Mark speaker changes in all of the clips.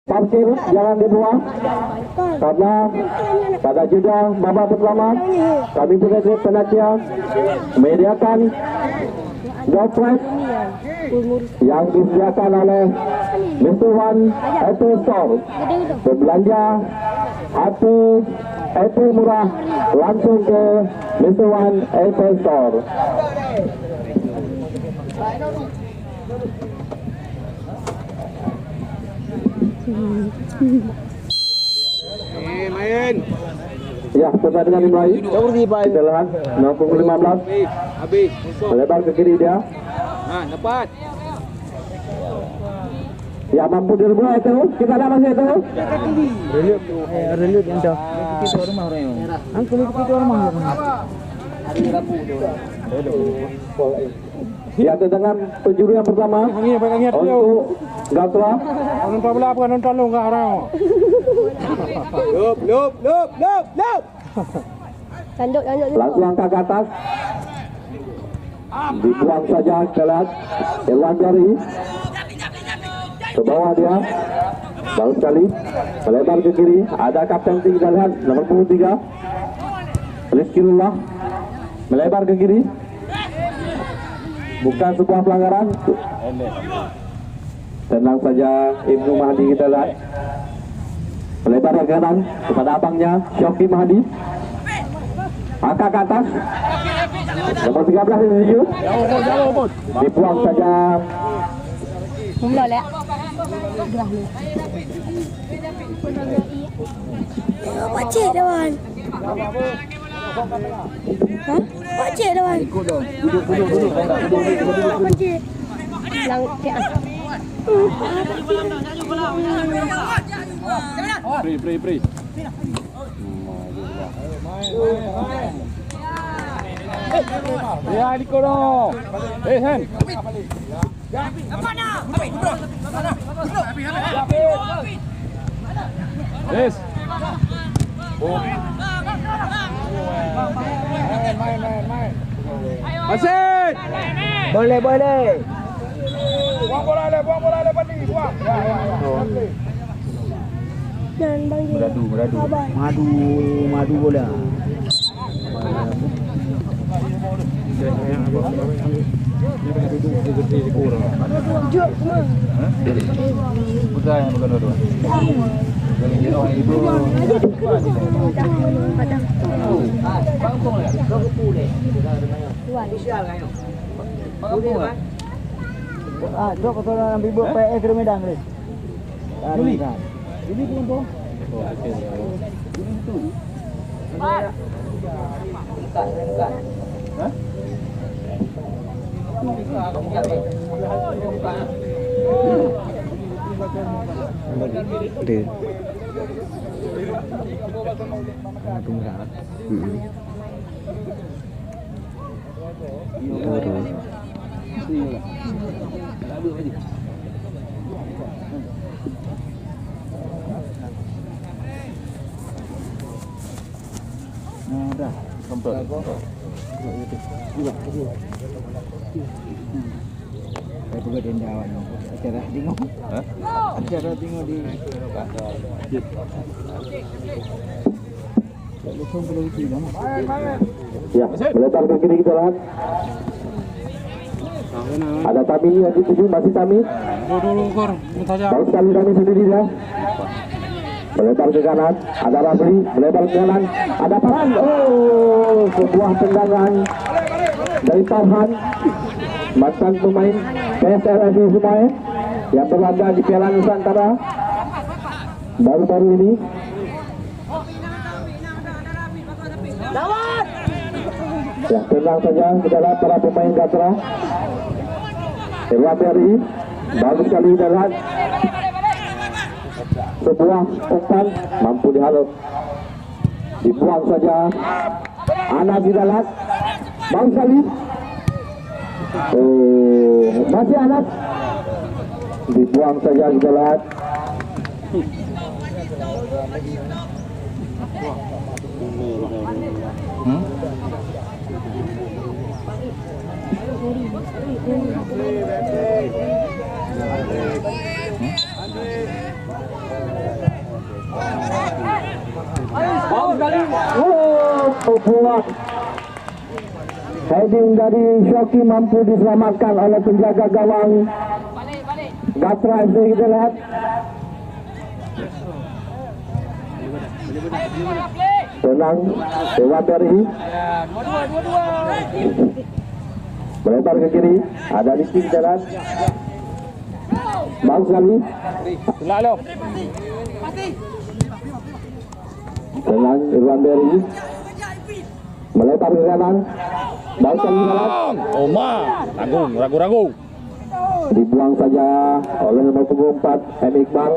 Speaker 1: Parkir jangan dibuang karena pada jeda babak pertama kami Direktur Penasihat menyediakan door prize yang disediakan oleh Mr. Wan Apple Store. Berbelanja Apple murah langsung ke Mr. Wan Apple Store.
Speaker 2: Main.
Speaker 1: Ya, pertandingan dimulai. Kita lihat 15.
Speaker 2: Habis.
Speaker 1: Melebar ke kiri dia.
Speaker 2: Nah, dapat.
Speaker 1: Ya, mampu direbut itu. Kita ada masih itu.
Speaker 3: Relut yang dah. Kita rumah orang yang. Angkut kita rumah. Hari Rabu tu.
Speaker 1: Ya, dengan penjuru yang pertama untuk Gatra.
Speaker 2: Nonton bola apa nonton lu enggak orang. Lup.
Speaker 4: Tanduk.
Speaker 1: Langsung angkat ke atas. Dibuang saja ke lihat Irwan Jari. Ke bawah dia. Baru sekali melebar ke kiri. Ada kapten kita lihat nomor 23 Rizkirullah melebar ke kiri. Bukan sebuah pelanggaran. Tenang saja Ibnu Mahdi kita lihat melebar ke kanan kepada abangnya Syofi Mahdi. Angkat ke atas nomor 13 ini dibuang saja.
Speaker 4: Mula lah. Gerah ni. Pakcik dah wan. Ha? Pakcik dah wan. Duduk. Pakcik. Lang cik ah.
Speaker 2: Free. Ya, di kono. Hen. Yes. Main. Asyik.
Speaker 3: Boleh.
Speaker 2: Buang bola le pandi. Buang. Ya.
Speaker 4: Dan bagi.
Speaker 3: Madu bola.
Speaker 4: Jok semua.
Speaker 2: Bukan dua.
Speaker 3: Jok kau nak ambil buat PS ke Medan ni. Ini belum tu.
Speaker 2: Dah. Sampai.
Speaker 3: Saya juga denda awak ni. Acara tengok. Acara tengok di.
Speaker 1: Ya, melebar ke kiri kita lihat. Ada Tami yang dituju, masih Tami.
Speaker 2: Dulu kor, saja.
Speaker 1: Baru sekali Tami sendiri dia. Melebar ke kanan, ada Rafli, melebar ke kanan, ada Farhan. Oh, sebuah tendangan dari Farhan, mantan pemain PSRS Sumae yang berlaga di Piala Nusantara baru-baru ini. Ya, tenang saja kita lihat para pemain Gatra. Irwan Jari, baru sekali kita lihat sebuah umpan mampu dihalau, dibuang saja. Anak kita lihat baru sekali. Masih anak dibuang saja kita lihat. Buat heading dari Shoki mampu diselamatkan oleh penjaga gawang Gatra FC. Kita lihat tenang lewat dari melebar ke kiri, ada di tim jalan bagus sekali. Tenang Irwan Berry melebar ke kanan, bagus sekali jalan.
Speaker 2: Oma, ragu.
Speaker 1: Dibuang saja oleh nomor punggung 4 M. Iqbal.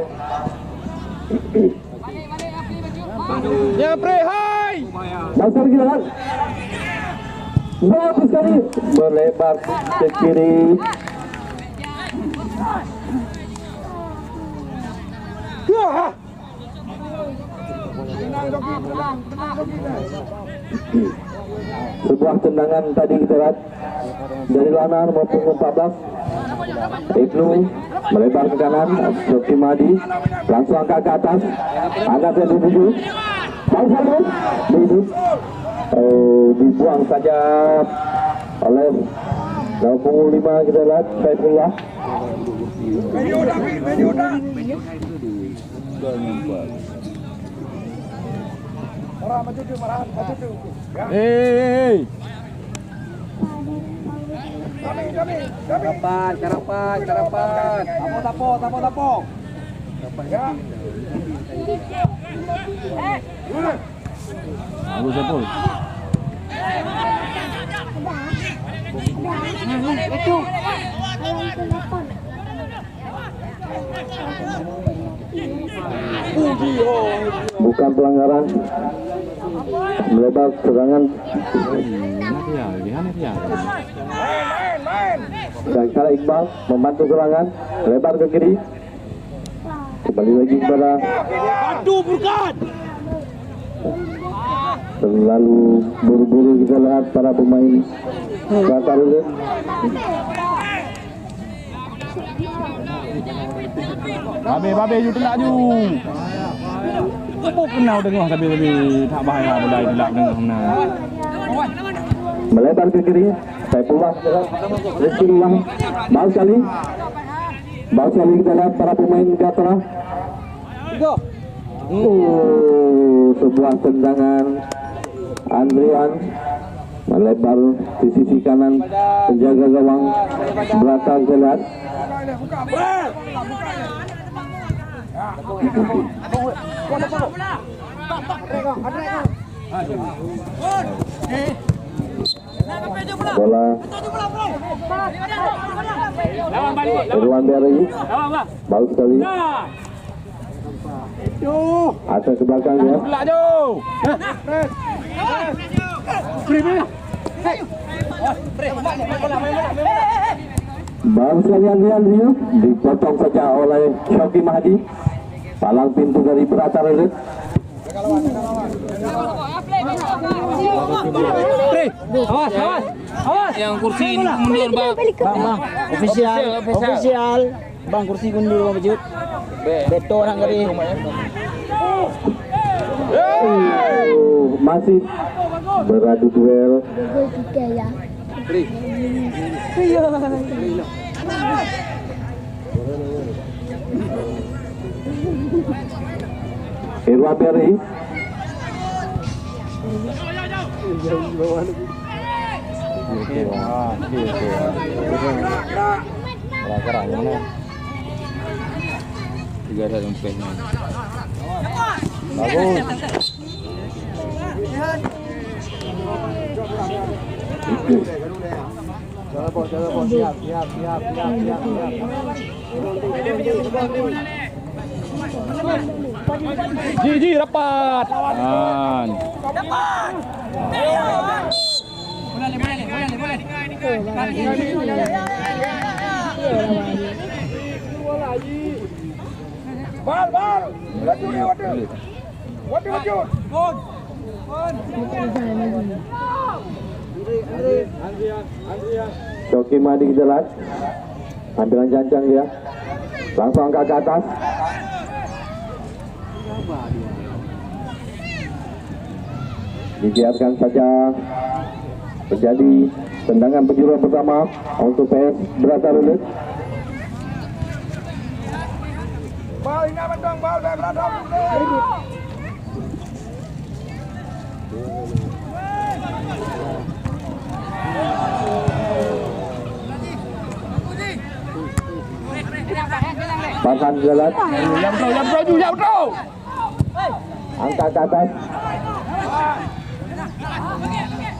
Speaker 2: Nyapre, hai.
Speaker 1: Bagus sekali jalan. Bagus sekali melebar ke kiri. Sebuah tendangan tadi kita lihat dari Lana nomor punggung 14 Ibnu melebar ke kanan, Shoki Madi langsung angkat ke atas, angkat ke 7. Bagus sekali dibuang saja oleh nomor punggung 5 kita lihat Saifullah.
Speaker 2: Hei. Karapan. Tapo. Ya. Aku sepul.
Speaker 4: Itu.
Speaker 1: Bukan pelanggaran, melebar serangan. Dan kala Iqbal membantu serangan, melebar ke kiri, kembali lagi kepada terlalu buru-buru kita lihat para pemain Qatar itu.
Speaker 2: Babe you telak ju. Apa kenal dengar tapi tak bahaya boleh telak dengar mana.
Speaker 1: Melebar ke kiri, Saifullah, Rizkyullah, bagus sekali kita lihat para pemain Gatra. Sebuah tendangan Andrian melebar di sisi kanan penjaga gawang belakang kita lihat. Bola Irwan Berry, bagus sekali. Atas ke belakang ya. Bagus sekali Andrian, dipotong saja oleh Shoki Mahdi. Palang pintu dari Beratar itu.
Speaker 3: Awas. Yang kursi ini mundur, Bang. Official. Bang, kursi mundur, Bang Bejut. Beto orang kali.
Speaker 1: Masih beradu duel. Irwan Berry.
Speaker 2: Tiga ada dompetnya.
Speaker 1: Bagus.
Speaker 3: Siap.
Speaker 2: Ji rapat.
Speaker 5: Bal. Waduh.
Speaker 1: Shoki Madi jelas. Ambilan jancang dia. Langsung angkat ke atas. Dibiarkan saja terjadi tendangan penjuru pertama untuk PS Berata Rulut. Farhan jalan.
Speaker 2: Jauh bro.
Speaker 1: Angkat ke atas.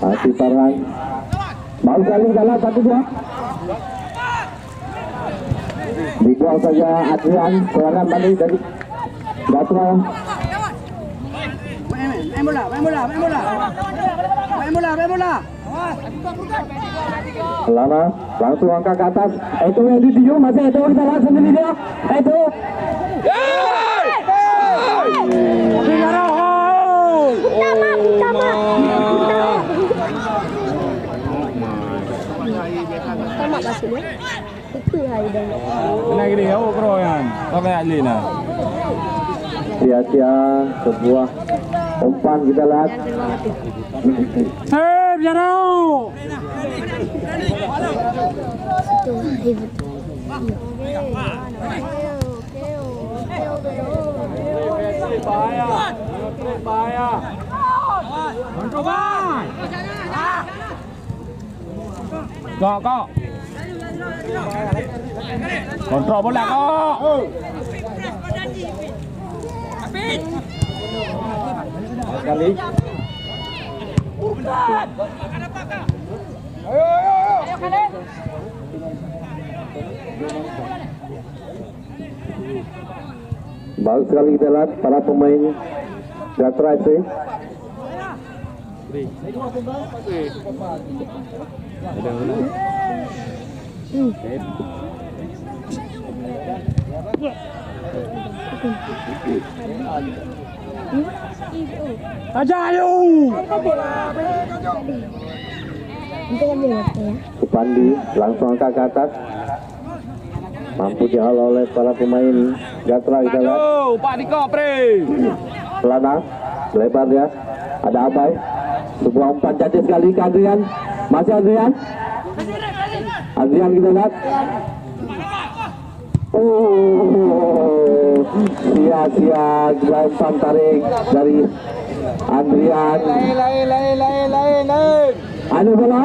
Speaker 1: Masih Farhan. Mau kali jalan 1-2. Dibuang saja Adrian. Serangan balik dari Gatra.
Speaker 3: Main bola.
Speaker 1: Lana langsung angkat ke atas. Itu yang dituju masih itu kita langsung sendiri dia. Itu.
Speaker 4: Tamat maksudnya. Itu hari dah.
Speaker 2: Kena gini kau keroyan. Kau kayak Lina.
Speaker 1: Sia-sia sebuah umpan kita lihat.
Speaker 2: Biarau.
Speaker 4: Itu hebat.
Speaker 2: Bahaya. Kok. Kontrol bola kok.
Speaker 1: Kali. Bagus sekali kita lihat para pemain Gatra FC.
Speaker 2: Ajayu.
Speaker 1: Supandi langsung angkat ke atas. Mampu dihalau oleh para pemain Gatra kita lihat.
Speaker 2: Pak Niko, pre.
Speaker 1: Lana lebar dia. Ada Abai. Sebuah umpan cantik sekali ke Adrian. Masih Adrian. Adrian kita lihat. Oh, sia-sia umpan tarik dari Adrian.
Speaker 3: Lain.
Speaker 1: Ada bola.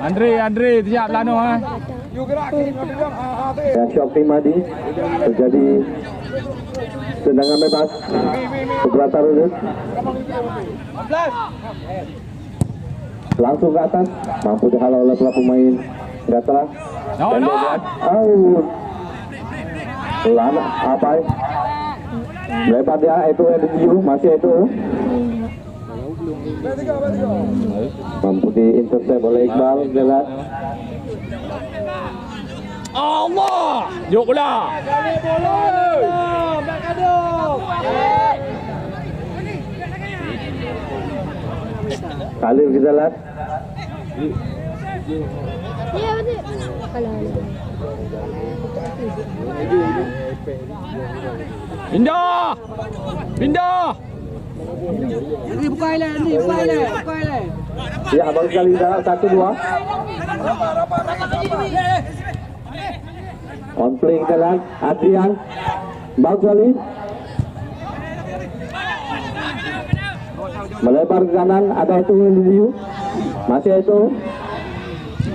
Speaker 2: Andre siap lano ha.
Speaker 1: Ya, Syafri Madi terjadi tendangan bebas Berata Rulut. Langsung ke atas, mampu dihalau oleh para pemain Gatra. Lana apa? Lebar dia itu masih itu. Mampu diintercept oleh Iqbal. Lihat.
Speaker 2: Allah, yuk bola.
Speaker 1: Khalil kita lihat.
Speaker 4: Ya betul. Kalau
Speaker 2: Pindah.
Speaker 3: Buka lah.
Speaker 1: Ya, abang sekali dah 1-2. Konflik kita lihat. Adrian. Bang sekali. Melebar ke kanan, ada itu Liu. Masih itu.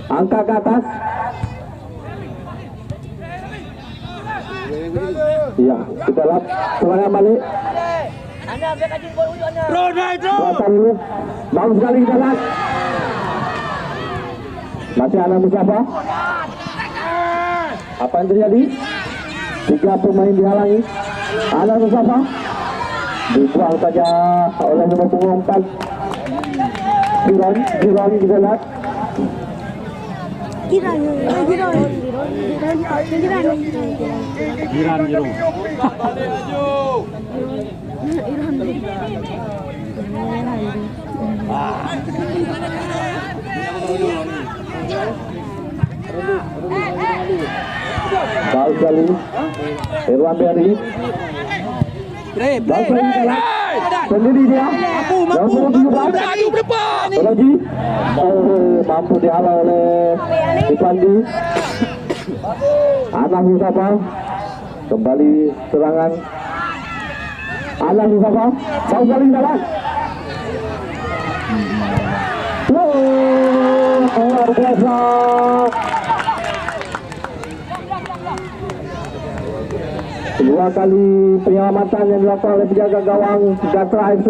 Speaker 1: Angkat ke atas. Iya, kita lihat serangan balik. Kuatan dulu. Bagus sekali kita lihat. Masih ada Mustafa. Apa yang terjadi? 3 pemain dihalangi. Ada Mustafa. Dibuang saja oleh nomor punggung 4. Giron kita lihat.
Speaker 4: Giran.
Speaker 1: Baul kali Irwan Berry. Sendiri dia. Lagi. Mampu dihalau oleh Ipandi. Anak Mustafa. Kembali serangan. Anak Mustafa. Baul kali jalan. Luar biasa. Dua kali penyelamatan yang dilakukan oleh penjaga gawang Gatra FC.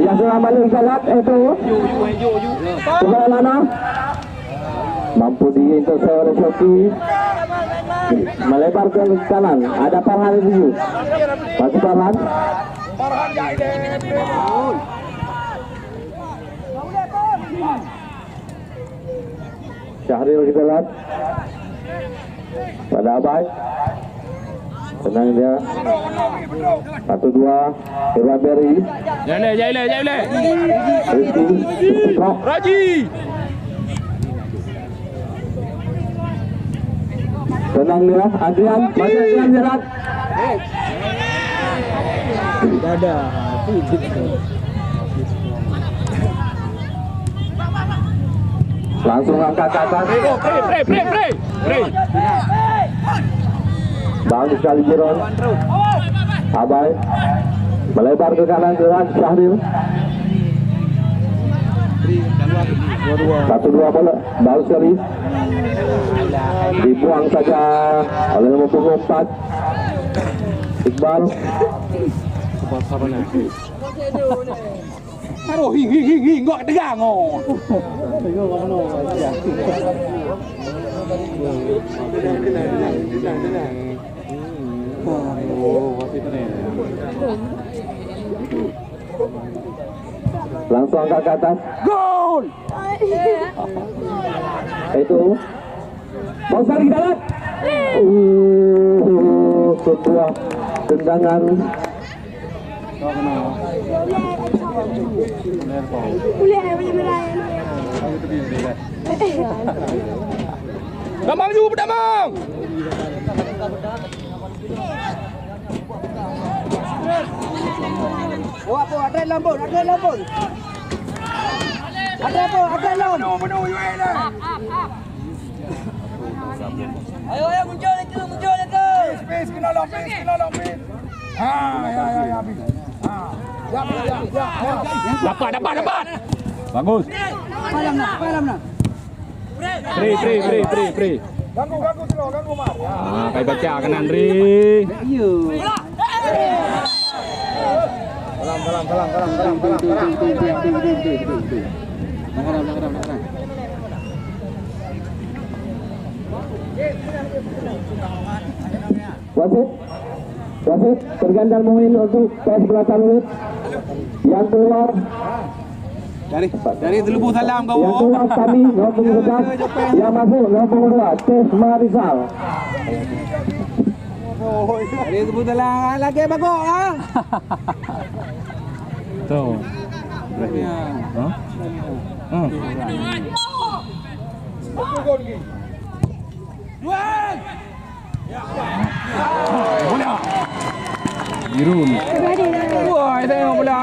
Speaker 1: Yang sudah balik jalan itu Tuhan Lana mampu diintercept oleh Shoki, melebar ke kanan. Ada Farhan dulu. Masih Farhan. Syahril kita lihat pada Abai. Tenang dia. 1-2 Irwan Berry.
Speaker 2: Jale.
Speaker 1: Rizky.
Speaker 2: Raji.
Speaker 1: Tenang dia. Adrian. Masih Adrian jalan.
Speaker 3: Dada.
Speaker 1: Langsung angkat ke atas.
Speaker 2: Pre.
Speaker 1: Bagus sekali Giron. Abai melebar ke kanan gerak Syahril. 1-2 bola. Bagus sekali. Dibuang saja oleh nomor punggung 4 Iqbal.
Speaker 2: Aduh, hi, enggak tegang oh.
Speaker 1: Langsung angkat ke atas.
Speaker 2: Gol.
Speaker 1: Itu bagus sekali dalam. Sebuah tendangan.
Speaker 2: Damang juga Damang.
Speaker 3: Oh, apa? Ada lambun. Ada apa? Ada lambun. Ayo, muncul itu. Space kena lambun. Ya.
Speaker 2: Dapat. Bagus.
Speaker 3: Palam nak.
Speaker 2: Pre. Ganggu Mar. Kayak baca kanan Ri.
Speaker 3: Iya.
Speaker 1: Wasit tergantian Muin untuk PS belakang menit. Yang keluar
Speaker 2: Dari Telubu Salam kau.
Speaker 1: Yang keluar kami nombor 11. Yang masuk nombor 2 Tes Marizal.
Speaker 3: Dari Telubu Salam lagi bagus ah.
Speaker 2: Tuh. Bola. Irun. Wah, itu yang bola.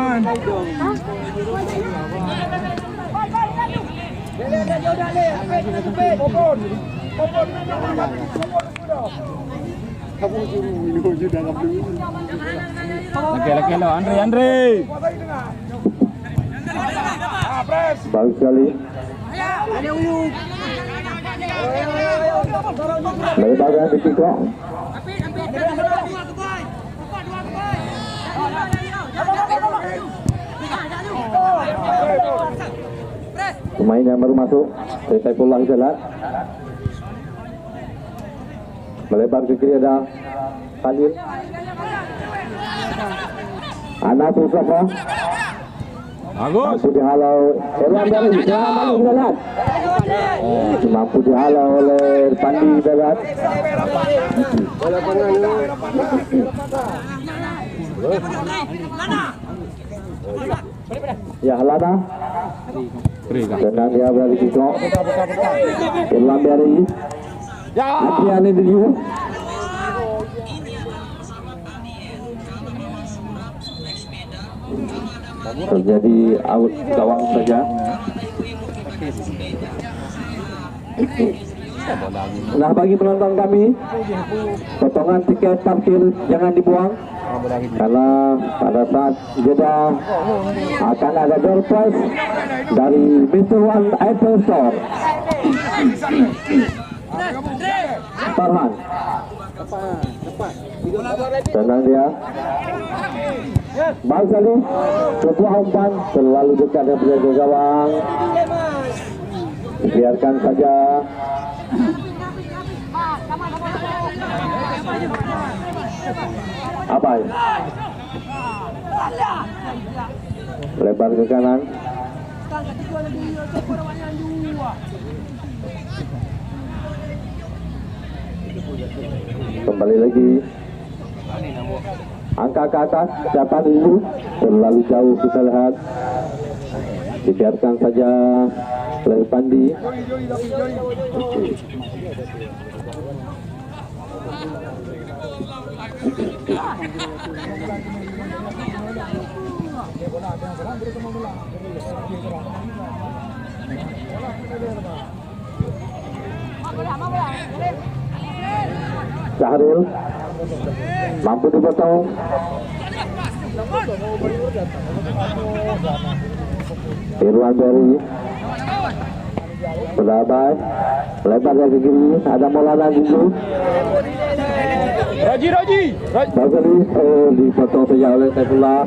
Speaker 2: Laki lo, Andre.
Speaker 1: Bagus sekali. Melebarkan di Kiko. Pemain yang baru masuk Saifullah Hidayat. Melebar ke kiri ada Khalil. Anas Mustafa.
Speaker 2: Bagus.
Speaker 1: Mampu dihalau Erwan Dari. Jangan Hidayat. Mampu dihalau oleh Pandi Hidayat. Ya Lana. Tenang dia berada di Kiko. Erwan Dari. Adrian Indriu. Terjadi out gawang saja. Nah, bagi penonton kami, potongan tiket parkir jangan dibuang, karena pada saat jeda akan ada door prize dari Mr. One Apple Store. Farhan, tenang dia. Bang Salih, sebuah umpan terlalu dekat dengan penjaga gawang. Biarkan saja. Abai lebar ke kanan. Kembali lagi. Angka ke atas, dapat dulu. Terlalu jauh kita lihat. Dibiarkan saja oleh Pandi. Syahril mampu dipotong. Irwan Beri Berabai lebar dari kiri, ada Maulana dulu.
Speaker 2: Raji
Speaker 1: Bagari dipotong saja oleh Saifullah.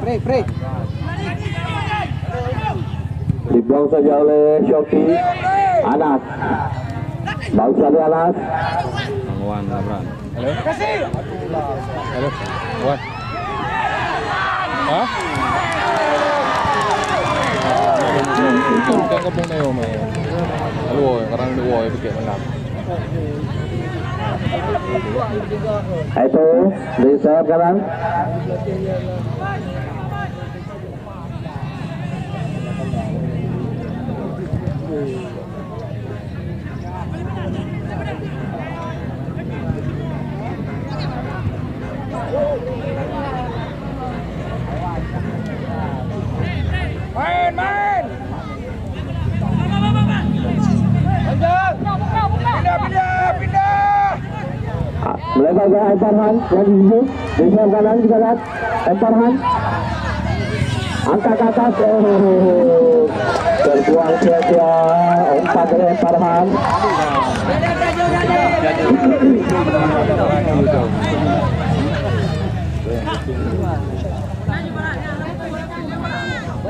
Speaker 3: Break.
Speaker 1: Dibuang saja oleh Shoki. Anas Bang Salih Anas.
Speaker 2: Wan Labran. Halo Wan. Hah? Kan kampung na yun may aluoy, karang luoy bigyan lang.
Speaker 1: Itu di sayap kanan.
Speaker 3: Main. Pindah.
Speaker 1: Melebar ke Farhan yang di sini. Di sayap kanan kita lihat Farhan. Angkat ke atas. Terbuang sia-sia umpan dari Farhan.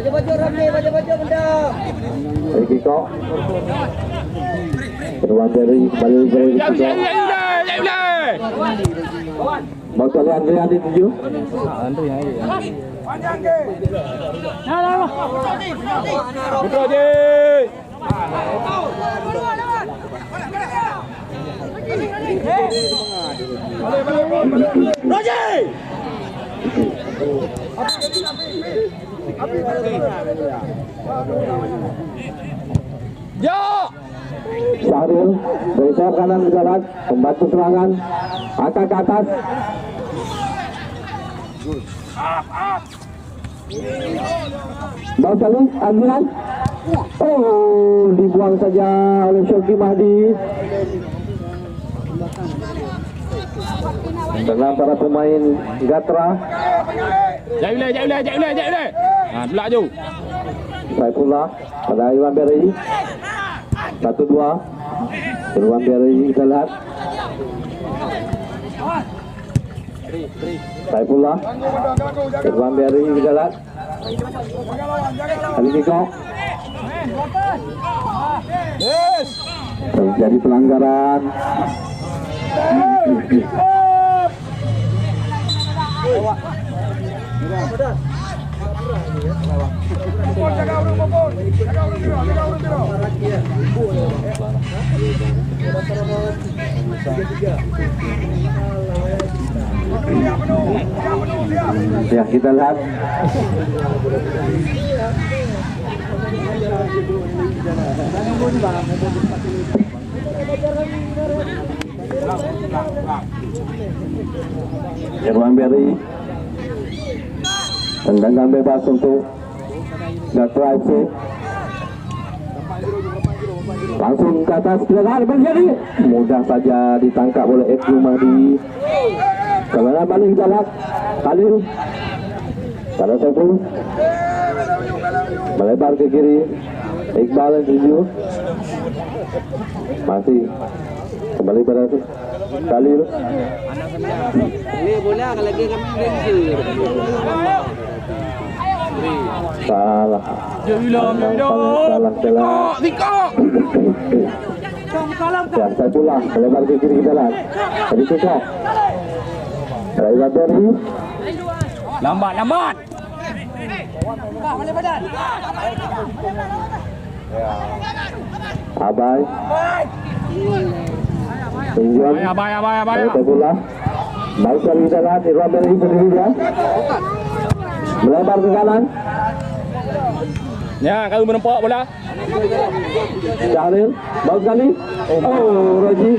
Speaker 3: Baju Ramli, baju bendam.
Speaker 1: Kiko. Irwan Beri kembali ke Kiko. Mau kalian lihat itu?
Speaker 3: Panjang ke.
Speaker 2: Putra je.
Speaker 1: Syahril dari sayap kanan berjalan membantu serangan. Angkat ke atas. Bang Salih, ambilan. Oh, dibuang saja oleh Shoki Mahdi. Dengan para pemain Gatra.
Speaker 2: Jauh le. Tolak je.
Speaker 1: Saifullah pada Iwan Beri. 1-2. Iwan Beri kita lihat. Saifullah. Iwan Beri kita lihat. Kali Kiko. Terjadi pelanggaran. Ya, kita lihat. Irwan Beri tendangan bebas untuk Gatra FC. Langsung ke atas pelanggaran berjadi. Mudah saja ditangkap oleh Ibnu Mahdi. Kemana balik jalan Khalil pada Saiful melebar ke kiri. Iqbal yang tuju masih kembali pada Khalil.
Speaker 3: Bola kalau dia kami
Speaker 1: Salah. Salah. Ya, Saifullah melebar ke kiri jalan. Jadi Kiko. Iwan Beri.
Speaker 2: Lambat.
Speaker 1: Abai. Tinjuan.
Speaker 2: Abai.
Speaker 1: Saifullah. Baik kali jalan. Irwan Beri sendiri dia. Melebar ke kanan.
Speaker 2: Ya, kalau menempak bola.
Speaker 1: Syahril. Baik kali. Oh, Roji.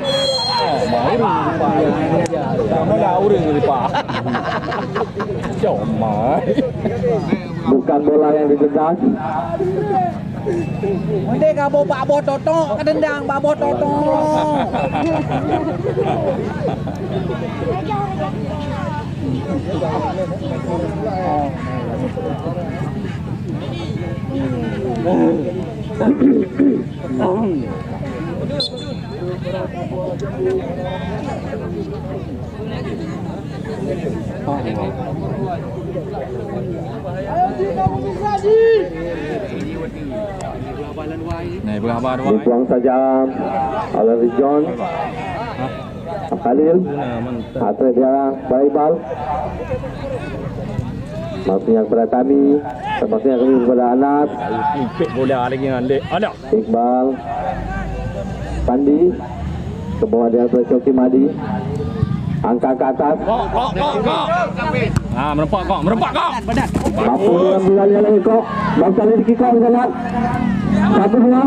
Speaker 2: Bola orang ni pak. Jomai.
Speaker 1: Bukan bola yang ditendang.
Speaker 3: Dia kabur pak bot totok, kedendang pak bot totok.
Speaker 1: Dibuang saja oleh Rijon. Khalil. Atlet dia Baibal. Maksudnya kepada Tami. Maksudnya kepada Anas.
Speaker 2: Impit bola lagi dengan Lek. Ada.
Speaker 1: Iqbal. Pandi. Ke bawah dia kepada Coki Madi. Angkat ke atas.
Speaker 2: Kok. Merempak kok. Badan.
Speaker 1: Mampu dia ambil alih lagi kok. Baru kali di Kiko jalan. 1-2.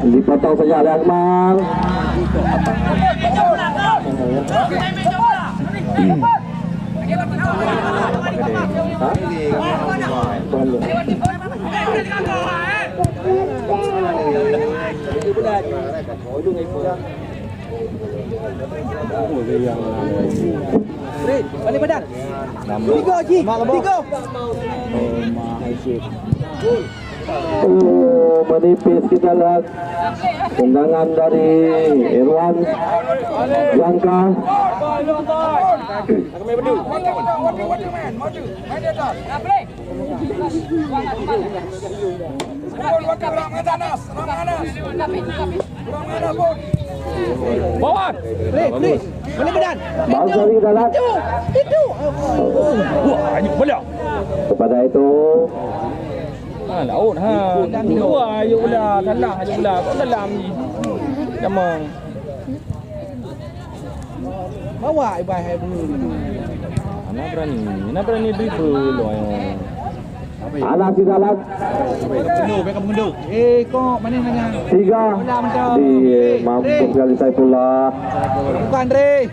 Speaker 1: Dipotong saja oleh Akmal.
Speaker 3: Balik badan. 3 Ji. 3.
Speaker 1: Oh, menipis kita lihat. Tendangan dari Irwan Jangka.
Speaker 2: Bawan.
Speaker 3: Please. Balik badan.
Speaker 1: Bagus lagi dalam.
Speaker 3: Itu.
Speaker 2: Wah, ini bola.
Speaker 1: Kepada itu
Speaker 2: laut ha. Dua ayo bola, kalah ayo bola. Kau dalam ni. Jamang.
Speaker 3: Bawa ibai hai bulu.
Speaker 2: Ana berani dribble loh.
Speaker 1: anak di dalam.
Speaker 3: Kok mana nanya?
Speaker 1: 3 di mampu sekali Saifullah.
Speaker 3: Bukan Re.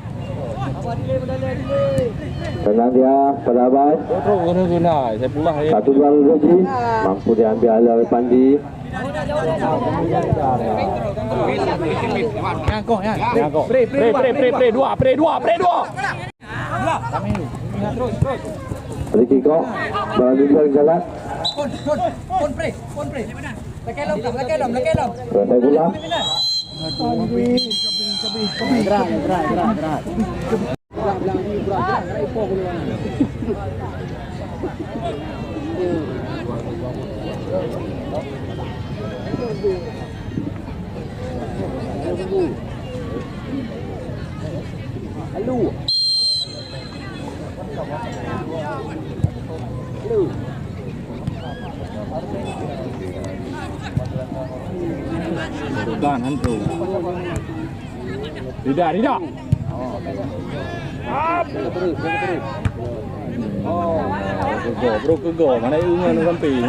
Speaker 1: Tenang dia pada Abai.
Speaker 2: Saya pula
Speaker 1: 1-2 Roji. Mampu diambil oleh Pandi.
Speaker 3: Kok ya.
Speaker 2: Pre 2.
Speaker 3: Terus.
Speaker 1: Ricky Kok berani jual jalan. Selesai bola.
Speaker 2: Dan hantu. Tidak. Bro ke go mana ungan samping.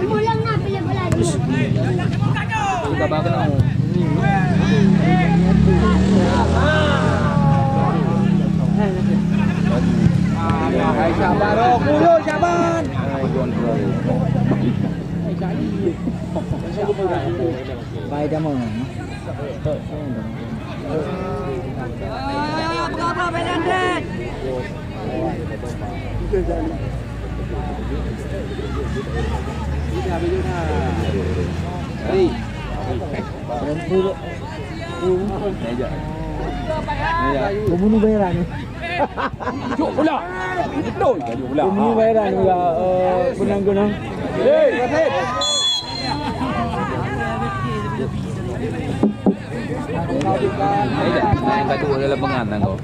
Speaker 4: Ulang na pila bola ni.
Speaker 3: Baik dah mau. Pembunuh bayaran.
Speaker 2: Cuk pula. Betul. Pula.
Speaker 3: Pembunuh bayaran juga benang-benang.
Speaker 2: Hei, Rasid.
Speaker 5: Kat dua dalam pengantan kau.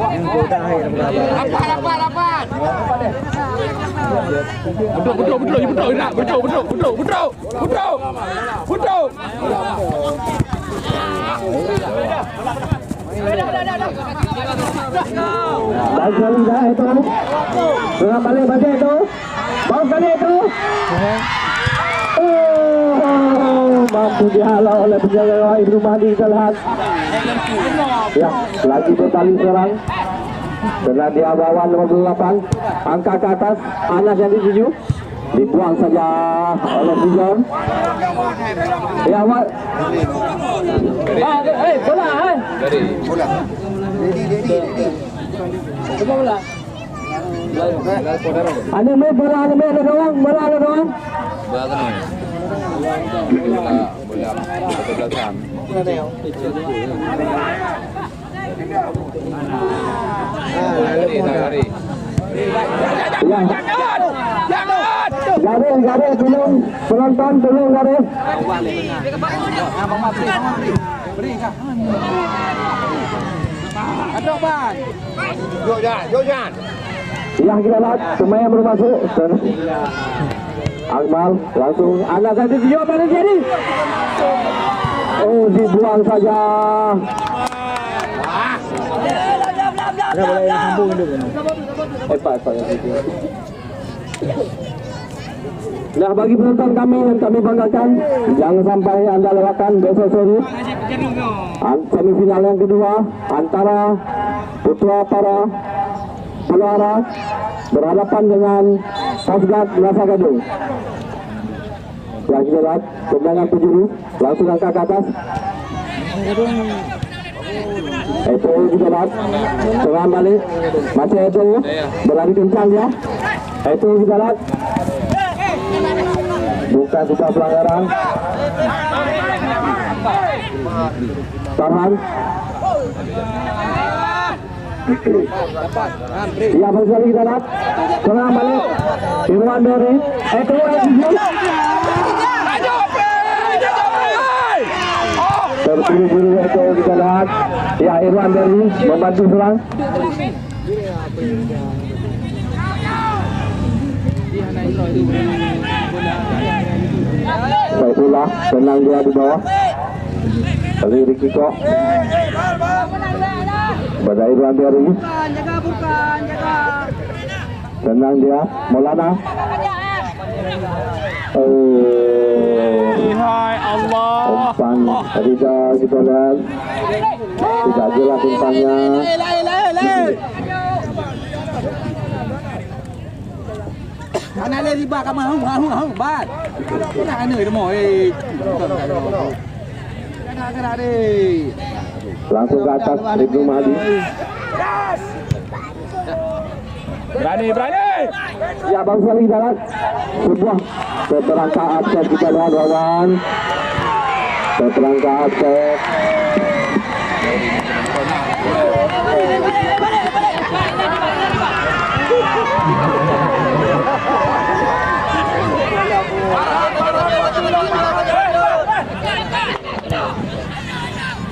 Speaker 3: Yang kau dah air berapa?
Speaker 5: Rapat.
Speaker 2: Betul.
Speaker 1: Baik sekali dah itu. Tengah balik itu. Bawa kali itu. Mampu dihalau oleh penjaga gawang Ibnu Mahdi kita lihat. Ya, lagi bertali serang. Kena dia bawa nomor 8. Angkat ke atas, Anas yang dituju. Dibuang saja oleh Bijon. Ya, awak. Bola.
Speaker 5: Dari.
Speaker 3: Bola.
Speaker 1: Ada main bola, ada doang.
Speaker 5: Bagan. Bola. Betul belakang. Dari.
Speaker 1: Ya. Garis, tolong penonton, tolong garis. Ya, kita lihat pemain yang baru masuk. Akmal langsung anak tadi dia pada jadi. Oh, dibuang saja.
Speaker 3: Ada bola yang sambung dulu.
Speaker 1: Empat Nah, bagi penonton kami yang kami banggakan, jangan sampai anda lewatkan besok sore semifinal yang kedua antara Putra Para Pulara berhadapan dengan Pasgat Nasa Gadung. Yang kita lihat kemenangan penjuru langsung angkat ke atas. Itu kita lihat serang balik masih itu berlari kencang dia. Itu kita lihat bukan sudah pelanggaran. Tahan. Ya, berkali kita lihat serang balik Irwan Dori. Itu terburu-buru itu kita lihat. Ya, Irwan Dori membantu serang. Saifullah tenang dia di bawah. Dari Ricky Kok. Pada Irwan Beri. Tenang dia, Maulana.
Speaker 2: Hai Allah.
Speaker 1: Umpan Rida kita lihat. Tidak jelas umpannya.
Speaker 3: Anh lên đi ba, cảm ơn không ba. Cái này nửa nó mỏi. Cái này đi.
Speaker 1: Langsung ke atas Ibnu Mahdi.
Speaker 2: Berani.
Speaker 1: Ya Bang Salih jalan. Sebuah terangka upset kita lihat lawan. Terangka upset.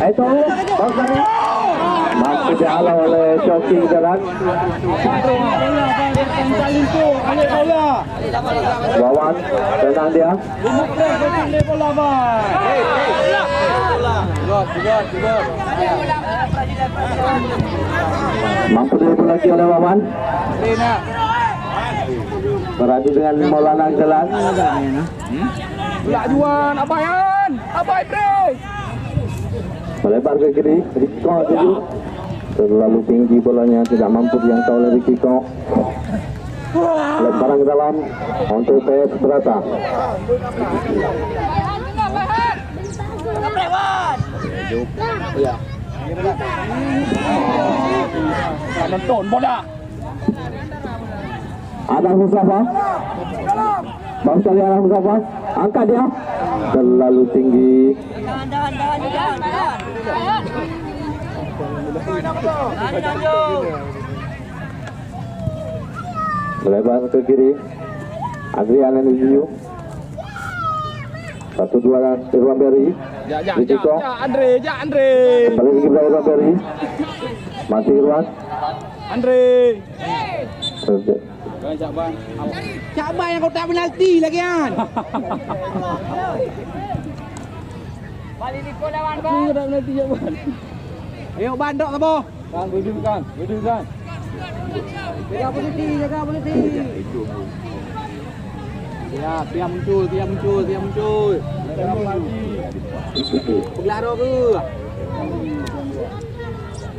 Speaker 1: Itu Bang Salih masih dihalau oleh Shoki jalan. Wawan tenang dia. Mampu dribble lagi oleh Wawan. Beradu dengan Maulana jalan.
Speaker 2: Juan, Abai break.
Speaker 1: Melebar ke kiri, Riko dulu. Terlalu tinggi bolanya, tidak mampu dijangkau oleh Riko. Lemparan ke dalam untuk PS Berata.
Speaker 2: Nonton bola.
Speaker 1: Ada Mustafa. Bang Salih ada Mustafa. Angkat dia. Terlalu tinggi. Melebar ke kiri. Adrian yang dituju. 1-2 Irwan Beri. Riko.
Speaker 2: Andre.
Speaker 1: Kembali lagi pada Irwan Beri. Masih Irwan.
Speaker 2: Andre.
Speaker 3: Siapa yang kau tak penalti lagi kan?
Speaker 2: Balik Niko lawan Bang. Aku tak penalti Jaban.
Speaker 3: Ayo bandok apa?
Speaker 2: Kan, berdua kan.
Speaker 3: Jaga posisi. Dia muncul. Pelaro ke?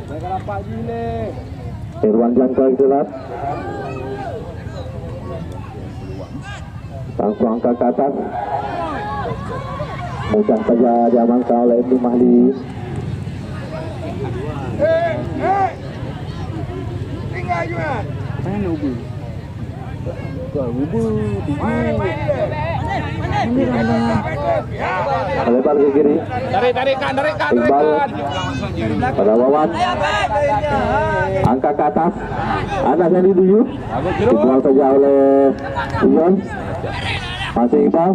Speaker 2: Mereka nampak gile.
Speaker 1: Irwan jangkau jelas. Langsung angkat ke atas. Mudah saja diamankan oleh Ibnu Mahdi.
Speaker 2: Tinggal Juan. Mana ubi?
Speaker 1: Melebar ke kiri.
Speaker 2: Tarikan.
Speaker 1: Iqbal pada Wawan. Angkat ke atas. Anas yang dituju. Dibuang saja oleh Ion. Masih Iqbal.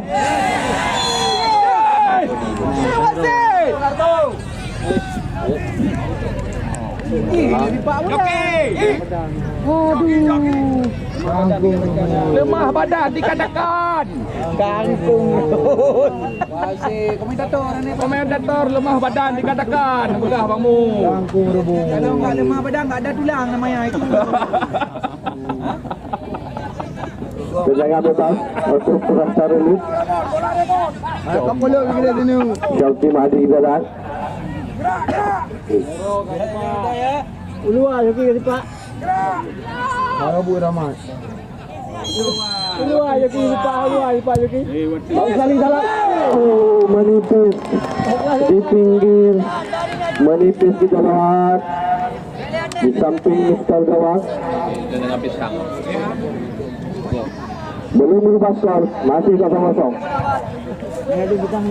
Speaker 2: Lemah badan dikatakan.
Speaker 3: Kangkung. Masih
Speaker 2: Komentator lemah badan dikatakan. Begah bangmu.
Speaker 3: Kangkung rebung. Kalau enggak lemah badan enggak ada tulang namanya itu.
Speaker 1: Tendangan bebas untuk Kurang Saruli. Syauki Mahdi jalan.
Speaker 3: Uluah lagi Pak. Marabu Rahmat. Uluah lagi Pak lagi.
Speaker 1: Bang Salih salah. Oh, menipis di pinggir. Menipis di gawat. Di samping Mister gawat.
Speaker 5: Dengan pisang.
Speaker 1: Belum berubah skor, masih 0-0.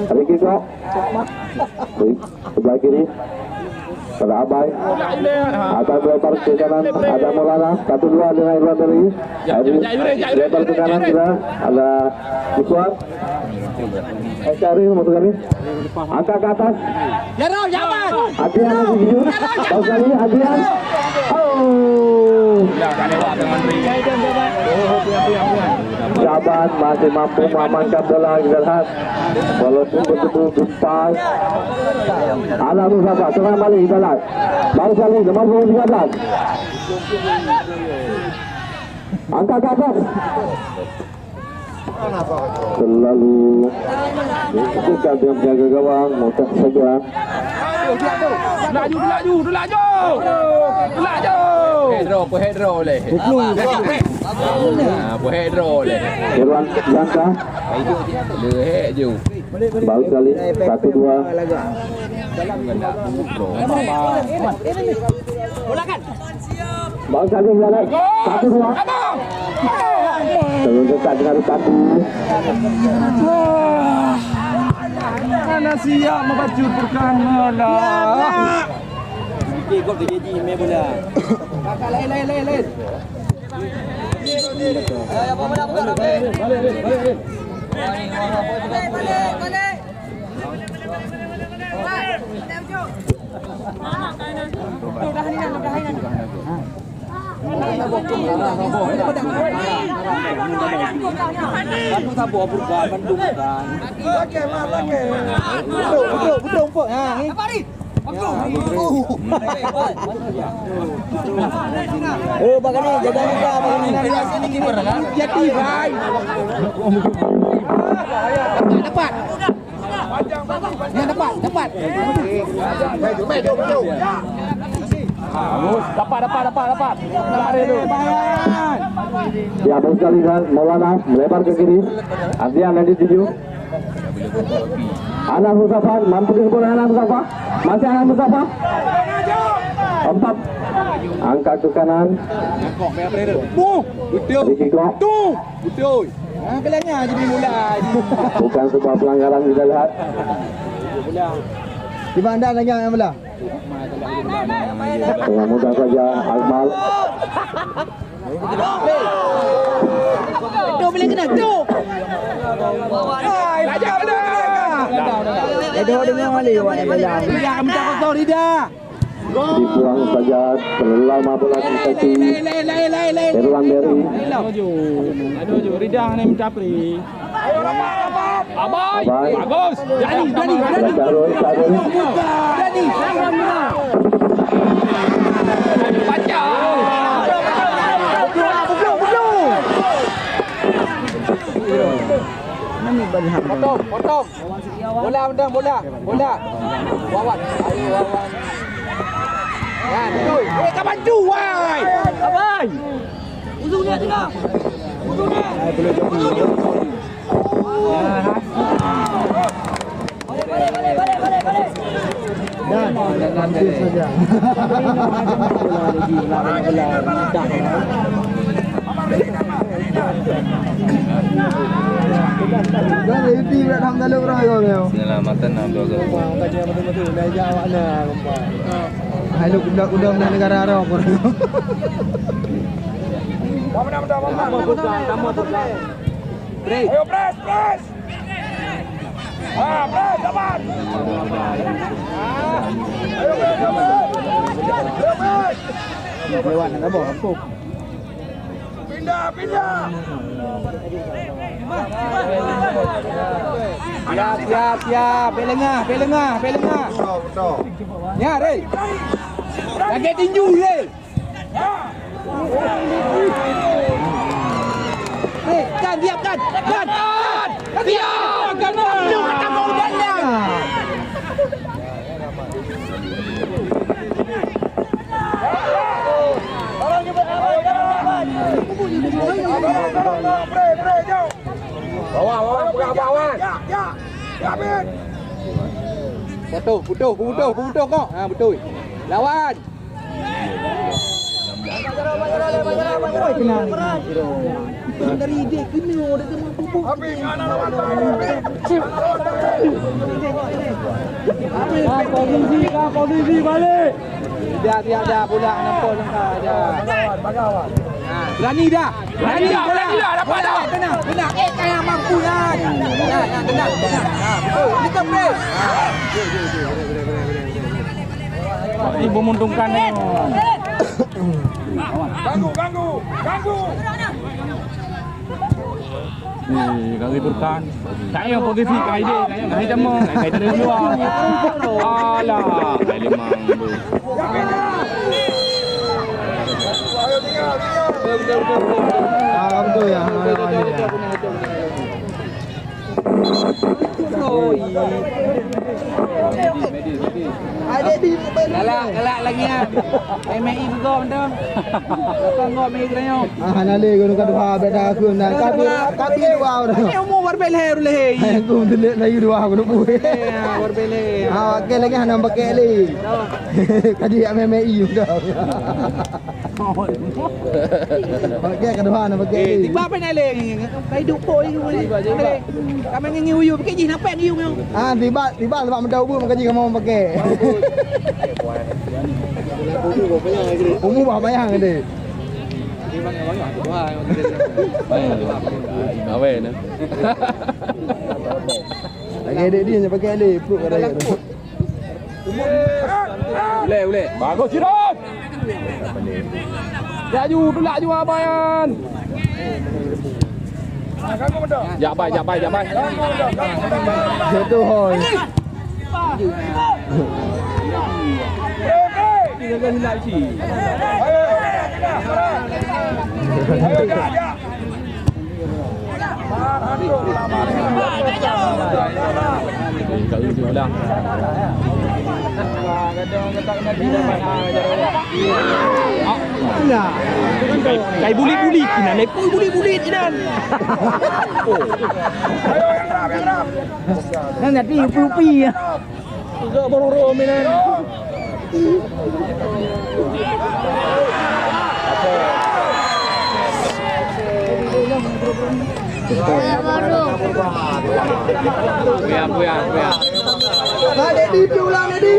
Speaker 1: Riki kok. Sebelah kiri. Pada Abai. Atas lebar ke kanan ada Maulana. 1-2 dengan Irwan Beri. Lebar ke kanan sudah ada Ikuat. Cari masuk kali. Angkat ke atas. Adrian lagi hijau. Bang Salih Adrian. Oh. Jaban masih mampu mengamankan bola. Kita lihat Walaupun betul-betul gempas. Anak Mustafa serang balik Ibalat. Baru sekali 53. Angkat ke atas. Selalu suka dia menjaga gawang. Mudah saja.
Speaker 2: Laju.
Speaker 5: Hedro leh. Hedro leh.
Speaker 1: Irwan Jangka.
Speaker 5: Leh ju.
Speaker 1: Baru sekali 1-2. Baru sekali Ibalat 1-2. Terus dekat dengan 1.
Speaker 2: Mana siap membaju perkana lah.
Speaker 3: Gol terjadi main bola. Kakak lain. Bagani jaga juga bagani. Jadi bhai. Dapat.
Speaker 1: Ya, baru sekali kan Maulana melebar ke kiri. Ardian nanti tuju. Anak Mustafa mampu disempurna Anak Mustafa. Masih Anak Mustafa. 4. Angkat ke kanan. Ricky Kok.
Speaker 3: Bilangnya jadi bola.
Speaker 1: Bukan sebuah pelanggaran kita lihat.
Speaker 3: Di mana lagi yang bola?
Speaker 1: Dengan mudah saja Akmal.
Speaker 3: Tu boleh kena tu. Dengan wali awak bola. Ya, minta kosong Rida.
Speaker 1: Dibuang saja terlama bola kaki. Irwan Berry.
Speaker 2: Aduh, Ridah ni minta pri. Abai. Bagus. Jadi.
Speaker 1: Darul.
Speaker 3: Jadi.
Speaker 2: Baca.
Speaker 3: Potong. Bola. Wawan. Ya, betul. Mereka maju, wai. Abai. Ujung dia tengah. Boleh jadi. Balik. Dan lanjut saja. Dan ini nakทำได้ลูกร้อยก่อนแล้ว
Speaker 5: Penyelamatan ambil gol.
Speaker 3: Kajian betul-betul dah jawab nak kompak. Hai lu budak-budak dari negara Arab pun. Break.
Speaker 2: Ayo press. Press dapat.
Speaker 3: Lewat nak bawa aku.
Speaker 2: Pindah.
Speaker 3: Siap. Belengah. Ya, Rey. Lagi tinju, Rey. Kan, siap kan. Siap. Kan mau jalan.
Speaker 2: Bawa, pegang bawan. Ya, Amin.
Speaker 3: Butuh kok. Ha, betul. Lawan. Dari dia kena ada tengah pupuk.
Speaker 2: Amin, anak lawan. Posisi balik.
Speaker 3: Tidak bola nampak langkah aja.
Speaker 2: Bagawan.
Speaker 3: Berani dah.
Speaker 2: Dapat dah.
Speaker 3: Kena. Kaya mampu dah. Kena. Betul. Kita break.
Speaker 2: Ibu menguntungkan ni.
Speaker 6: Ganggu.
Speaker 2: Ni kali Turkan. Saya posisi kai dia, kai cama, kai dari luar. Alah, kai limang tu.
Speaker 3: Betul ya.
Speaker 6: Galak lagi ya. MI juga betul. Kau ngok mai kerana.
Speaker 3: Nale gunu kadua beda aku na kapi dua dah.
Speaker 6: Ni umur berbele rule.
Speaker 3: Aku dile lagi dua aku nak buat.
Speaker 6: Berbele.
Speaker 3: Ke lagi hana pakai li. Kadi MMI dah. Pakai kadua hana pakai li.
Speaker 6: Tiba apa nale? Kai duk poi ni. Kami ngi uyu pakai ji nampak ngi uyu.
Speaker 3: Tiba sebab mendaw bu makaji kamu pakai. Umum apa bayang gede?
Speaker 5: Awe na.
Speaker 3: Lagi dia pakai li, perut ada.
Speaker 5: Ule.
Speaker 2: Bagus Ciron. Jaju, tolak ju abayan. Jabai.
Speaker 3: Itu hoi.
Speaker 2: Kita kan nak ci. Kalau dia bilang.
Speaker 3: Nah,
Speaker 2: Kai buli-buli kena lepui buli-buli jinan.
Speaker 3: nanti upi ya.
Speaker 2: Juga baru minan. Buya.
Speaker 3: Nah, Dedi pulang Dedi.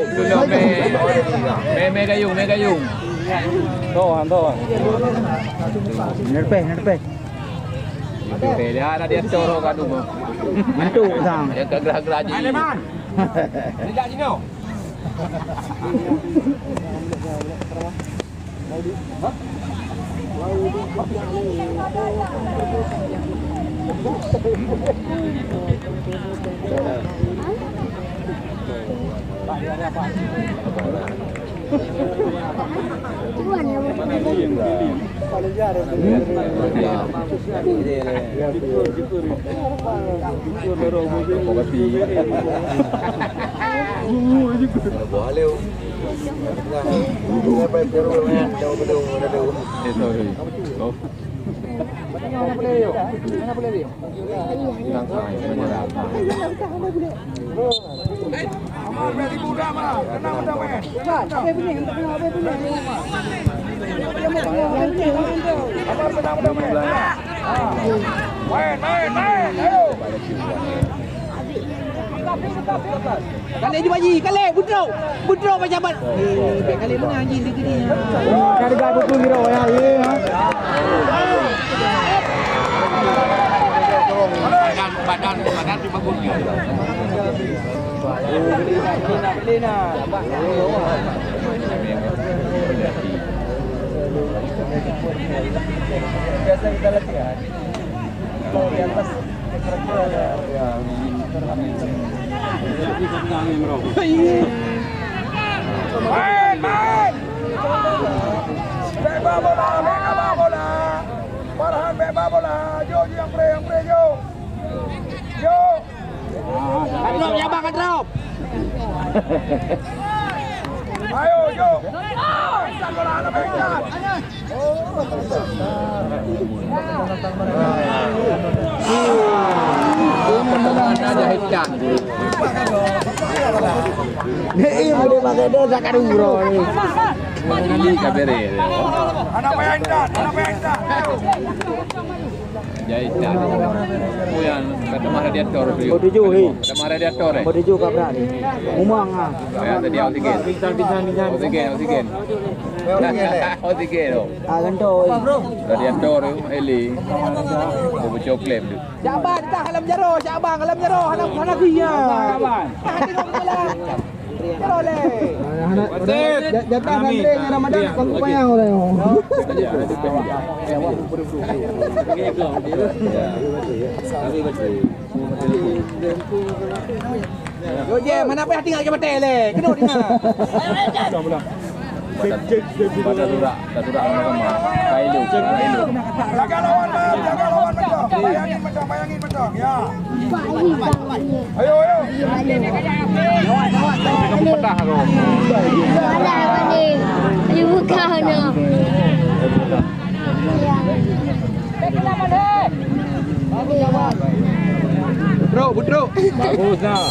Speaker 5: Me gayung.
Speaker 2: Tohan.
Speaker 3: Nerpe.
Speaker 5: Dia ada dia coro kan tu.
Speaker 3: Mantu sang.
Speaker 5: Yang kegerah-gerah je.
Speaker 2: Tidak sini.
Speaker 6: Kali ju baji, kali budro pejabat. Kali mana anjing di sini.
Speaker 3: Kali gaduh tu kira ya.
Speaker 5: Badan cuma bunyi.
Speaker 3: Biasa kita latihan. Kalau di atas kira-kira ya.
Speaker 1: Main. Beba bola. Farhan beba bola. Jo yang pre Jo.
Speaker 6: Drop ya bang, drop.
Speaker 1: Ayo Jo. Angkat bola lebih kencang.
Speaker 5: Jahitkan.
Speaker 3: Ini boleh pakai dia zakat umroh ni.
Speaker 5: Ini kabere.
Speaker 1: Anak main dah.
Speaker 5: Jahitkan. Yang kata radiator tu.
Speaker 3: Oh tujuh ni.
Speaker 5: Kata radiator eh.
Speaker 3: Oh tujuh kau berani. Umang ah.
Speaker 5: Yang tadi oksigen. Oksigen. Oksigen tu.
Speaker 3: Ah ganto.
Speaker 5: Radiator tu heli. Buku coklat tu.
Speaker 6: Syabang tak halam jaro, halam dia. Tengok bola. Jaro le. Datang gandeng Ramadan kamu payang orang. Yo je, mana apa tinggal ke betel le? Kena dengar.
Speaker 5: Pada durak sama Kailu.
Speaker 7: Jaga lawan macam. Bayangin macam. Ya. Ayo.
Speaker 5: Petah aku.
Speaker 4: Malah ni. Dia buka ni.
Speaker 6: Butro.
Speaker 5: Bagus nah.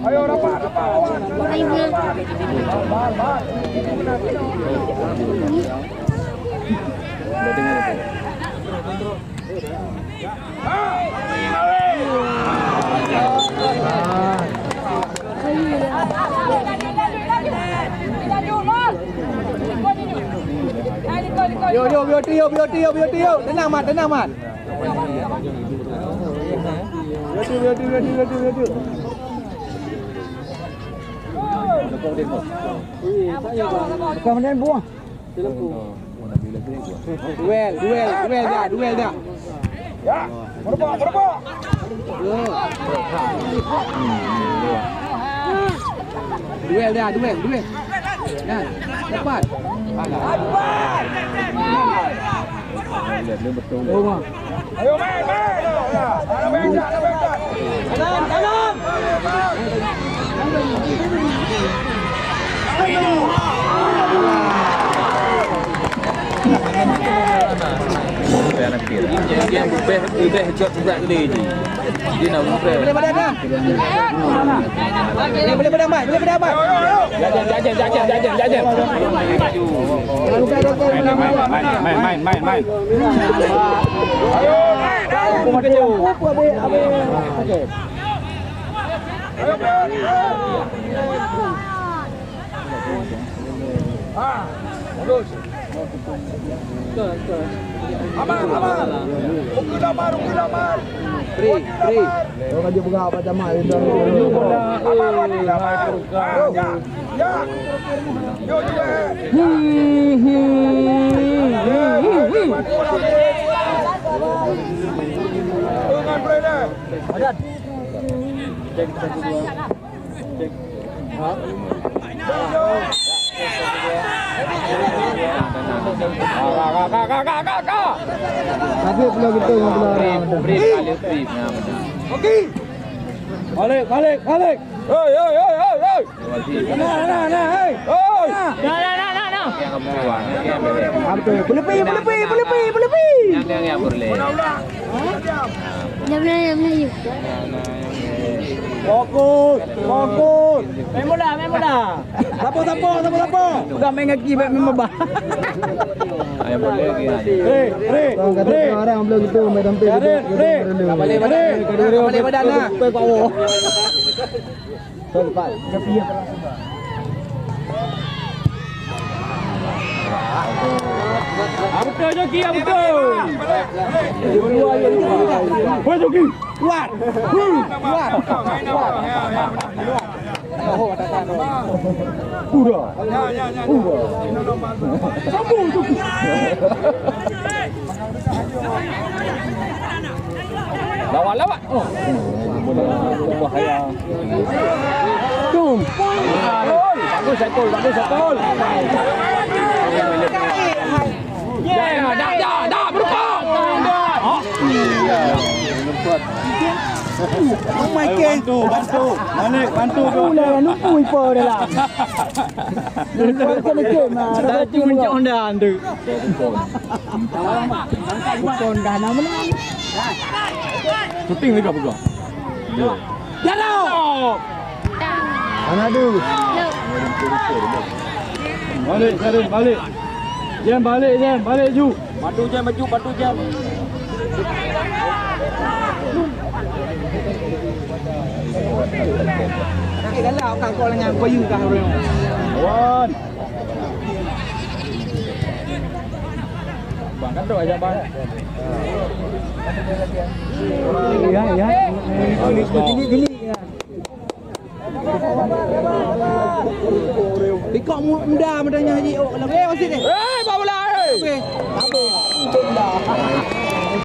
Speaker 7: Ayo rapat.
Speaker 6: Yo, trio. Tenang mat. Yo. Kemudian buang. Duel dah.
Speaker 7: Ya, berapa?
Speaker 6: Duel. Nah, cepat.
Speaker 7: Ayo main. Ya, ada bengkat. Dalam.
Speaker 5: Anak kira. Dia bubeh jod juga gede ni. Dia nak bubeh.
Speaker 6: Boleh badan dah. Boleh badan. Jajan.
Speaker 2: Main.
Speaker 7: Ayo. Bagus. Aman. Ukil damar.
Speaker 6: Free.
Speaker 3: Kalau dia buka apa jamaah itu.
Speaker 7: Aman. Ya. Yo juga. Dengan Brenda. Adat. Cek 1 2. Cek.
Speaker 3: Tapi pula gitu
Speaker 5: Free.
Speaker 7: Okey.
Speaker 2: Balik.
Speaker 7: Hei. Nah, hei. Oi.
Speaker 5: Yang kamu buang.
Speaker 6: Boleh pi.
Speaker 5: Yang boleh.
Speaker 4: Jam Melayu.
Speaker 6: Fokus. Main bola. Siapa? Bukan main kaki memang bah.
Speaker 5: Yang boleh kira.
Speaker 3: Kata orang belum gitu main tampil.
Speaker 6: Balik badan lah.
Speaker 3: Cepat.
Speaker 2: Betul Joki, betul. Woi Joki,
Speaker 6: Kuat.
Speaker 5: Lawan. Oh. Bahaya.
Speaker 2: Tum. Bagus Satul. Dah berubah. Bantu. Bantu tu.
Speaker 3: Dah lupa ipa dah lah. Kena game lah.
Speaker 2: Dah cuma ondan tu.
Speaker 3: Bukan dah nama lah.
Speaker 2: Shooting lagi apa?
Speaker 6: Jalan.
Speaker 3: Anak tu.
Speaker 2: Balik. Jam balik Ju.
Speaker 5: Bantu jam.
Speaker 6: galak kan kau dengan bayu kan orang.
Speaker 2: Wan. Bang kan doa aja bang.
Speaker 6: Ya. Geli. Pikok muda mudanya Haji. Oh, wasit ni. Bawa bola.